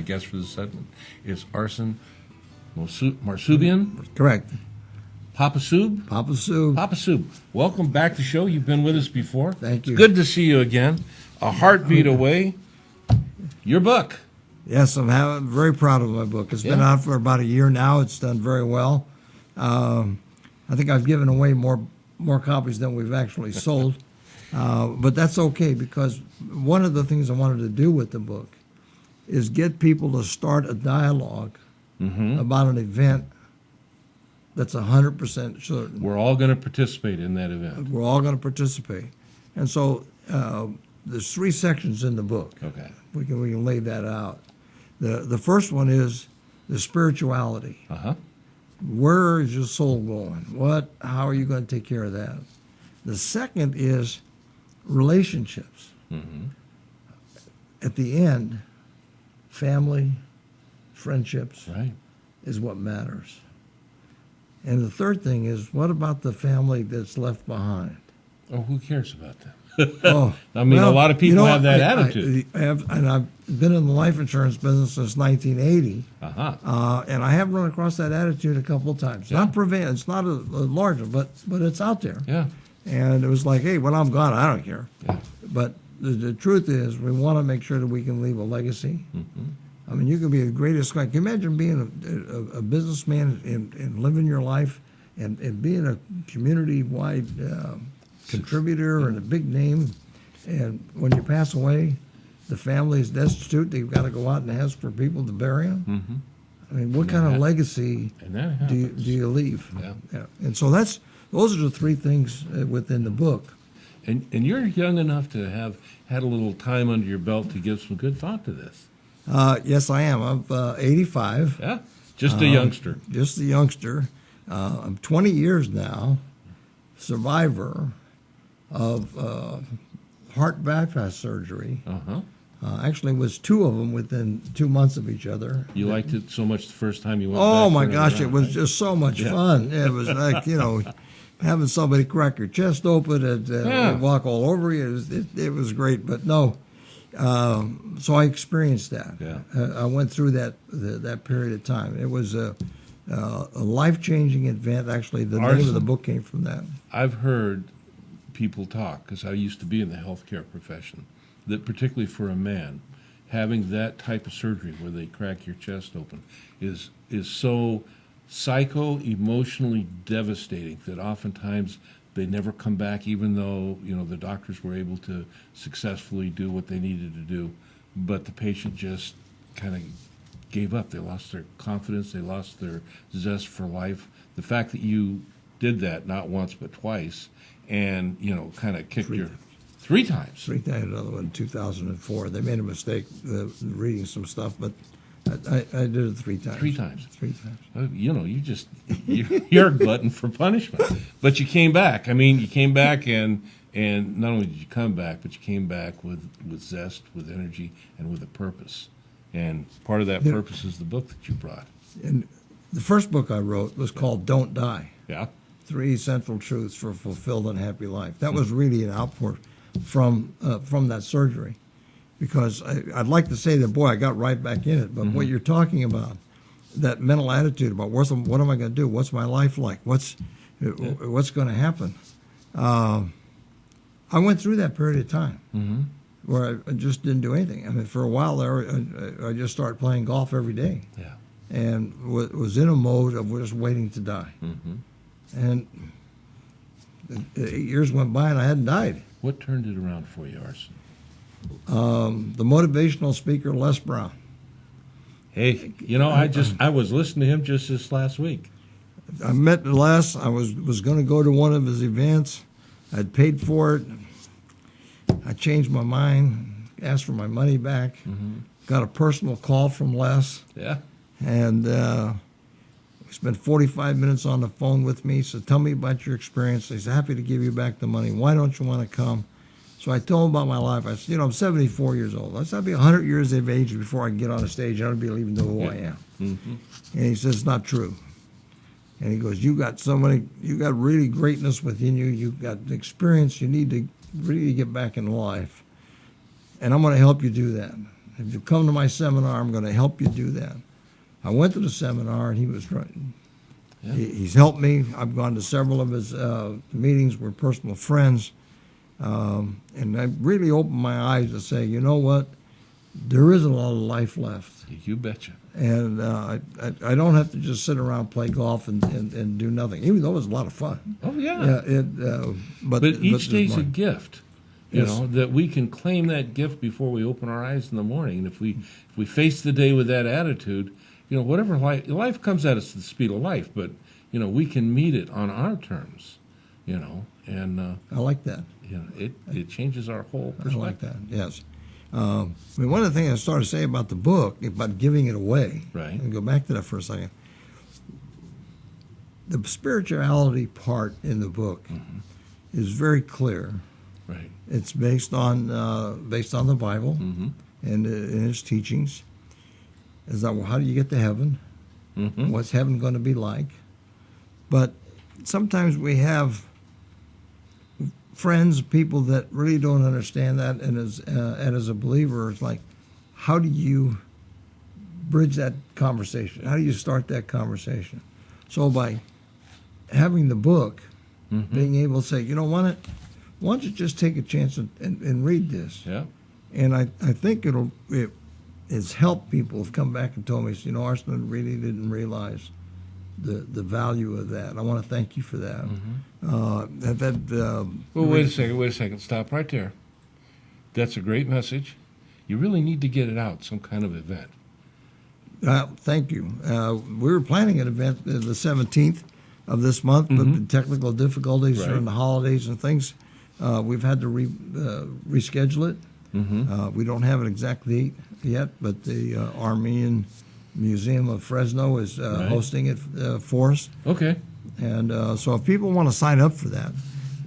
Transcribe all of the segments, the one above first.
My guest for this segment is Arsen Marsoobian. Correct. Papa Soob? Papa Soob. Papa Soob, welcome back to the show. You've been with us before. Thank you. It's good to see you again. A heartbeat away. Your book. Yes, I'm very proud of my book. It's been out for about a year now. It's done very well. I think I've given away more copies than we've actually sold. But that's okay, because one of the things I wanted to do with the book is get people to start a dialogue about an event that's 100% certain. We're all going to participate in that event. We're all going to participate. And so there's 3 sections in the book. Okay. We can lay that out. The first one is the spirituality. Uh-huh. Where is your soul going? How are you going to take care of that? The second is relationships. Mm-hmm. At the end, family, friendships is what matters. And the third thing is, what about the family that's left behind? Oh, who cares about that? I mean, a lot of people have that attitude. I've been in the life insurance business since 1980, uh-huh. And I have run across that attitude a couple of times. Yeah. It's not a large one, but it's out there. Yeah. And it was like, hey, when I'm gone, I don't care. Yeah. But the truth is, we want to make sure that we can leave a legacy. Mm-hmm. I mean, you can be the greatest guy. Can you imagine being a businessman and living your life and being a community-wide contributor and a big name, and when you pass away, the family is destitute. They've got to go out and ask for people to bury them. Mm-hmm. I mean, what kind of legacy do you leave? Yeah. And so those are the 3 things within the book. And you're young enough to have had a little time under your belt to give some good thought to this. Yes, I am. I'm 85. Yeah, just a youngster. Just a youngster. I'm 20 years now, survivor of heart bypass surgery. Uh-huh. Actually, was 2 of them within 2 months of each other. You liked it so much the first time you went Oh, back my for gosh, another it was round, just so much fun. It was like, having somebody crack your chest open and walk all over you. It was great, but no. So I experienced that. Yeah. I went through that period of time. It was a life-changing event. Actually, the name of the book came from that. I've heard people talk, because I used to be in the healthcare profession, that particularly for a man, having that type of surgery where they crack your chest open is so psycho-emotionally devastating that oftentimes they never come back, even though the doctors were able to successfully do what they needed to do, but the patient just kind of gave up. They lost their confidence, they lost their zest for life. The fact that you did that not once but twice, and kind of kicked 3 times. 3 times. Another one in 2004. They made a mistake reading some stuff, but I did it 3 times. 3 times. 3 times. You're a glutton for punishment. But you came back. I mean, you came back, and not only did you come back, but you came back with zest, with energy, and with a purpose. And part of that purpose is the book that you brought. And the first book I wrote was called Don't Die. Yeah. 3 Central Truths for a Fulfilled and Happy Life. That was really an outpour from that surgery, because I'd like to say that, boy, I got right back in it. But what you're talking about, that mental attitude about what am I going to do? What's my life like? What's going to happen? I went through that period of time where I just didn't do anything. I mean, for a while there, I just started playing golf every day. Yeah. And was in a mode of just waiting to die. Mm-hmm. And 8 years went by and I hadn't died. What turned it around for you, Arsen? The motivational speaker, Les Brown. Hey, I was listening to him just this last week. I met Les. I was going to go to one of his events. I'd paid for it. I changed my mind, asked for my money back, got a personal call from Les. Yeah. And he spent 45 minutes on the phone with me. He said, tell me about your experience. He's happy to give you back the money. Why don't you want to come? So I told him about my life. I said, I'm 74 years old. I said, I'll be 100 years of age before I can get on a stage. I don't even know who I am. Mm-hmm. And he says, it's not true. And he goes, you got really greatness within you. You've got experience. You need to really get back in life. And I'm going to help you do that. if you come to my seminar, I'm going to help you do that. I went to the seminar, and he was right. Yeah. He's helped me. I've gone to several of his meetings. We're personal friends. And I really opened my eyes to say, you know what? There is a lot of life left. You betcha. And I don't have to just sit around, play golf, and do nothing, even though it was a lot of fun. Oh, yeah. But each day's a gift, you know, that we can claim that gift before we open our eyes in the morning. And if we face the day with that attitude, you know, whatever life comes at us at the speed of life, but, you know, we can meet it on our terms, you know. And I like that. You know, it changes our whole perspective. I like that, yes. I mean, one of the things I started to say about the book, about giving it away, right, and go back to that for a second, the spirituality part in the book is very clear. Right. It's based on the Bible and in its teachings. Is that, well, how do you get to heaven? What's heaven going to be like? But sometimes we have friends, people that really don't understand that, and as a believer, it's like, how do you bridge that conversation? How do you start that conversation? So by having the book, being able to say, you know, why don't you just take a chance and read this? Yeah. And I think it has helped people have come back and told me, you know, Arsen really didn't realize the value of that. I want to thank you for that. Well, wait a second. Stop right there. That's a great message. You really need to get it out, some kind of event. Thank you. We were planning an event the 17th of this month, but the technical difficulties during the holidays and things, we've had to reschedule it. We don't have an exact date yet, but the Armenian Museum of Fresno is hosting it for us. Okay. And so if people want to sign up for that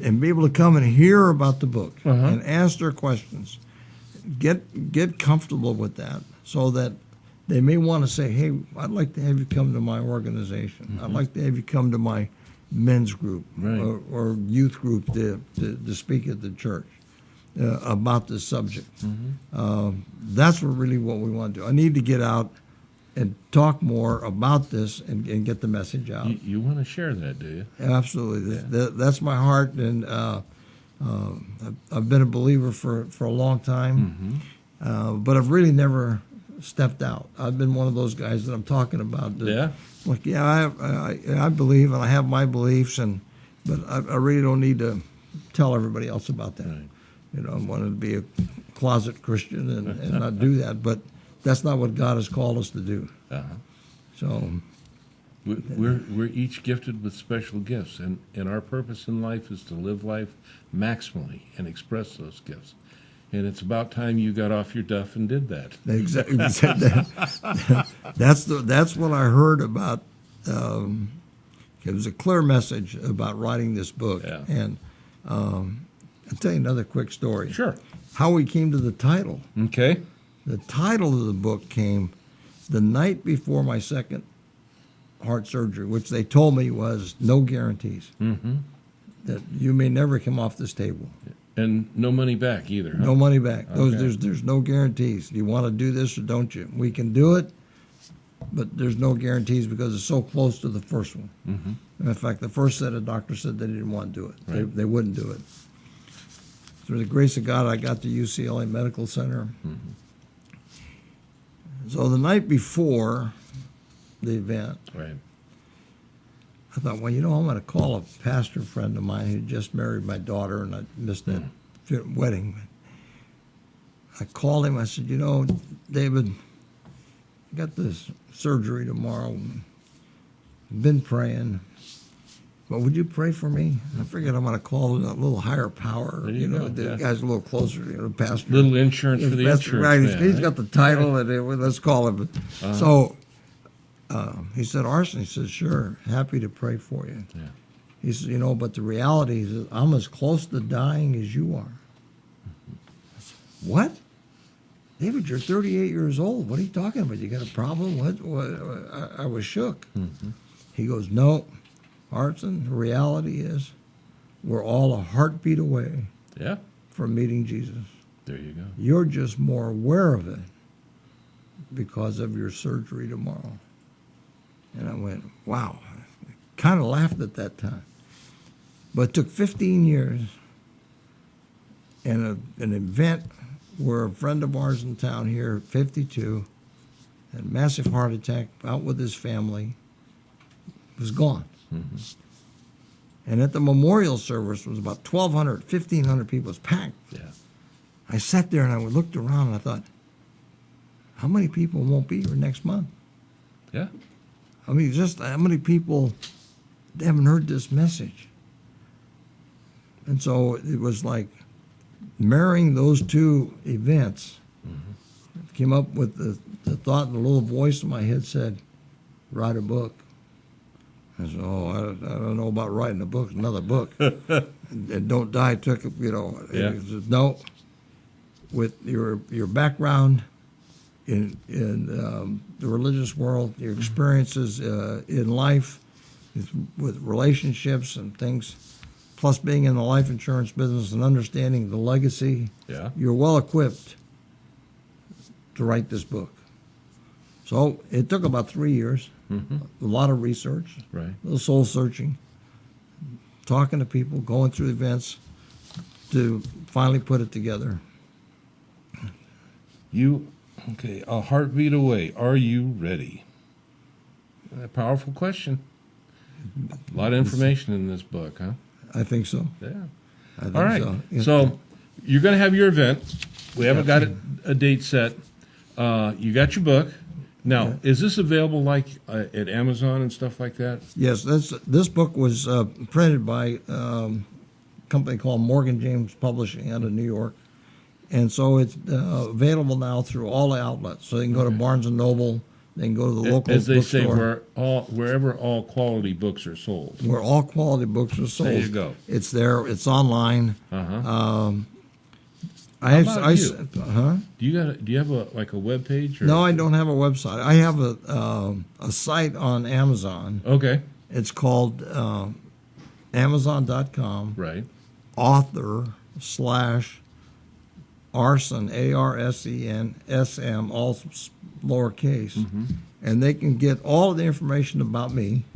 and be able to come and hear about the book and ask their questions, get comfortable with that so that they may want to say, hey, I'd like to have you come to my organization. I'd like to have you come to my men's group or youth group to speak at the church about this subject. That's really what we want to do. I need to get out and talk more about this and get the message out. You want to share that, do you? Absolutely. That's my heart, and I've been a believer for a long time, but I've really never stepped out. I've been one of those guys that I'm talking about. Like, I believe, and I have my beliefs, but I really don't need to tell everybody else about that. Right. You know, I wanted to be a closet Christian and not do that, but that's not what God has called us to do. So we're each gifted with special gifts, and our purpose in life is to live life maximally and express those gifts. And it's about time you got off your duff and did that. Exactly. That's what I heard about. It was a clear message about writing this book. Yeah. And I'll tell you another quick story. Sure. How we came to the title. Okay. The title of the book came the night before my second heart surgery, which they told me was no guarantees. That you may never come off this table. And no money back either. Huh? No money back. Okay. There's no guarantees. You want to do this or don't you? We can do it, but there's no guarantees because it's so close to the first one. In fact, the first set of doctors said they didn't want to do it. Right. They wouldn't do it. Through the grace of God, I got to UCLA Medical Center. So the night before the event, I thought, well, you know, I'm going to call a pastor friend of mine who just married my daughter, and I missed that wedding. I called him. I said, you know, David, I got this surgery tomorrow. I've been praying. But would you pray for me? I figured I'm going to call it a little higher power. You know, go, the guy's a little closer, you know, pastor. Little insurance for the pastor, insurance right? man, He's got the title, and let's call him. So he said, Arsen, he said, sure, happy to pray for you. Yeah. He said, you know, but the reality is I'm as close to dying as you are. I said, what? David, you're 38 years old. What are you talking about? You got a problem? What? I was shook. He goes, no, Arsen, the reality is we're all a heartbeat away from meeting Jesus. There you go. You're just more aware of it because of your surgery tomorrow. And I went, wow. Kind of laughed at that time. But it took 15 years and an event where a friend of ours in town here, 52, had a massive heart attack, out with his family, was gone. Mm-hmm. And at the memorial service, it was about 1,200, 1,500 people. It was packed. Yeah. I sat there and I looked around and I thought, how many people won't be here next month? Yeah. I mean, just how many people haven't heard this message? And so it was like marrying those two events. Mm-hmm. Came up with the thought, and a little voice in my head said, write a book. I said, I don't know about writing a book, another book. and Don't Die took, Yeah. It said, no, with your background in the religious world, your experiences in life, with relationships and things, plus being in the life insurance business and understanding the legacy, Yeah. you're well equipped to write this book. So it took about 3 years, a lot of research, Right. a little soul searching, talking to people, going through events to finally put it together. Okay, a heartbeat away. Are you ready? A powerful question. A lot of information in this book, huh? I think so. Yeah. I think All right. so. Yeah. So you're going to have your event. We haven't got a date set. You got your book. Now, is this available like at Amazon and stuff like that? Yes, this book was printed by a company called Morgan James Publishing out of New York. And so it's available now through all the outlets. So they can go to Barnes & Noble, they can go to the local As they bookstore. say, wherever all quality books are sold. Where all quality books are sold. There you go. It's there. It's online. Uh-huh. I about you? Huh? Do you have a web page? Or? No, I don't have a website. I have a site on Amazon. Okay. It's called Amazon.com. Right. Author / Arsen, Arsen, SM, all lowercase. Mm-hmm. And they can get all of the information about me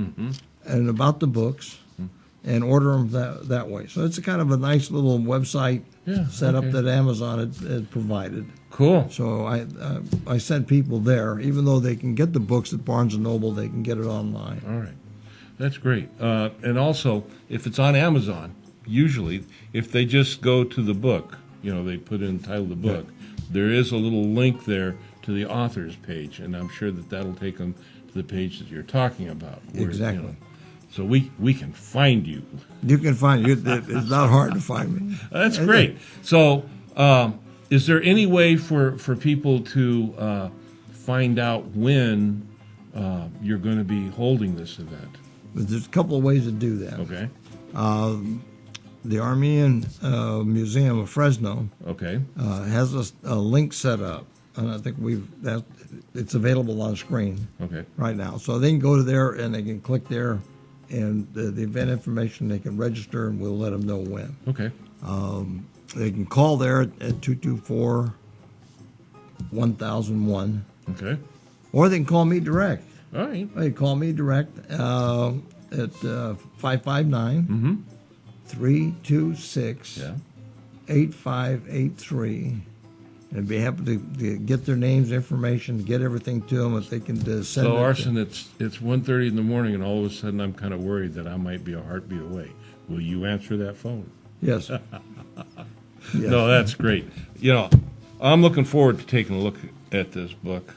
and about the books and order them that way. So it's a kind of a nice little website set up that Amazon had provided. Cool. So I sent people there. Even though they can get the books at Barnes & Noble, they can get it online. All right. That's great. And also, if it's on Amazon, usually, if they just go to the book, they put in the title of the book, there is a little link there to the author's page, and I'm sure that'll take them to the page that you're talking about. Where, Exactly. So we can find you. You can find it. It's not hard to find me. That's great. So is there any way for people to find out when you're going to be holding this event? There's a couple of ways to do that. Okay. The Armenian Museum of Fresno Okay. has a link set up, and I think it's available on screen Okay. right now. So they can go to there and they can click there, and the event information, they can register, and we'll let them know when. Okay. They can call there at 224-1001, Okay. or they can call me direct. All right. They call me direct at 559 326 Yeah. 8583. And be happy to get their names, information, get everything to them if they can send So it. Arsen, it's 1:30 in the morning, and all of a sudden I'm kind of worried that I might be a heartbeat away. Will you answer that phone? Yes. Yes. No, that's great. I'm looking forward to taking a look at this book.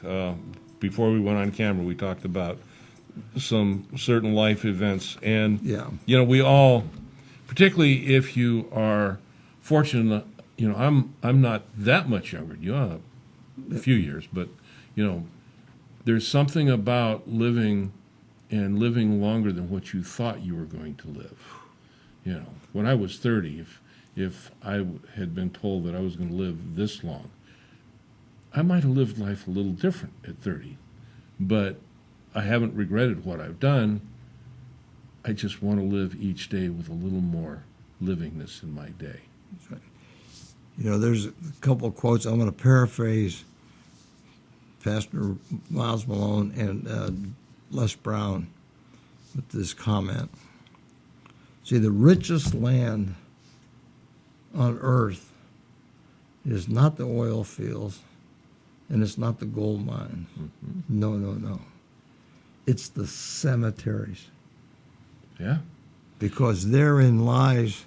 Before we went on camera, we talked about some certain life events, and we all, particularly if you are fortunate. I'm not that much younger than you. I'm a few years, but there's something about living longer than what you thought you were going to live. When I was 30, if I had been told that I was going to live this long, I might have lived life a little different at 30, but I haven't regretted what I've done. I just want to live each day with a little more livingness in my day. That's right. There's a couple of quotes I'm going to paraphrase Pastor Miles Malone and Les Brown with this comment. See, the richest land on earth is not the oil fields and it's not the gold mines. No, no, no. It's the cemeteries. Yeah. Because therein lies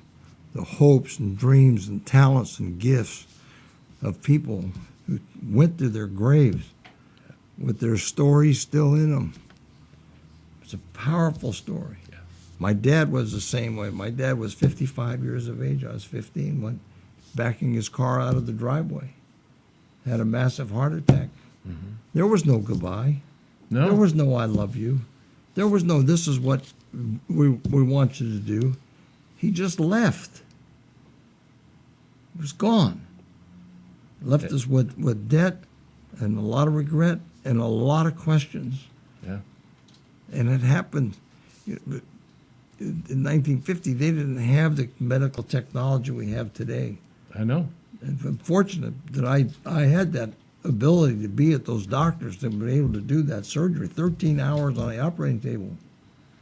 the hopes and dreams and talents and gifts of people who went to their graves with their stories still in them. It's a powerful story. Yeah. My dad was the same way. My dad was 55 years of age. I was 15 when backing his car out of the driveway. Had a massive heart attack. Mm-hmm. There was no goodbye. No. There was no I love you. There was no this is what we want you to do. He just left. He was gone. Left us with debt and a lot of regret and a lot of questions. Yeah. And it happened in 1950. They didn't have the medical technology we have today. I know. And I'm fortunate that I had that ability to be at those doctors that were able to do that surgery. 13 hours on the operating table.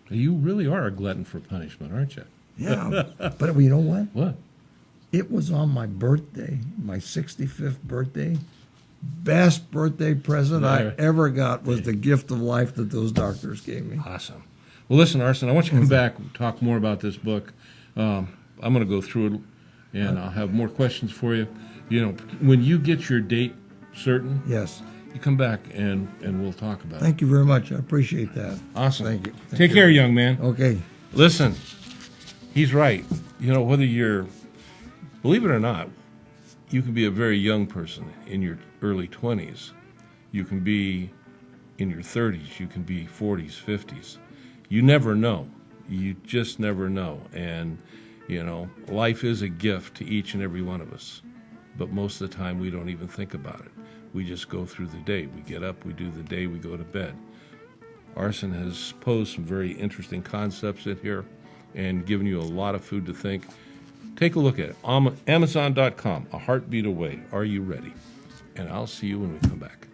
You really are a glutton for punishment, aren't you? Yeah. But you know what? What? It was on my birthday, my 65th birthday. Best birthday present I ever got was the gift of life that those doctors gave me. Awesome. Well, listen, Arsen, I want you to come back and talk more about this book. I'm going to go through it, and I'll have more questions for you. You know, when you get your date certain, yes, you come back and we'll talk about it. Thank you very much. I appreciate that. Awesome. Thank you. Take care, young man. Okay. Listen, he's right. You know, whether you're, believe it or not, you can be a very young person in your early 20s. You can be in your 30s. You can be 40s, 50s. You never know. You just never know. And, you know, life is a gift to each and every one of us. But most of the time, we don't even think about it. We just go through the day. We get up, we do the day, we go to bed. Arsen has posed some very interesting concepts in here and given you a lot of food to think. Take a look at it. Amazon.com, A Heartbeat Away. Are you ready? And I'll see you when we come back.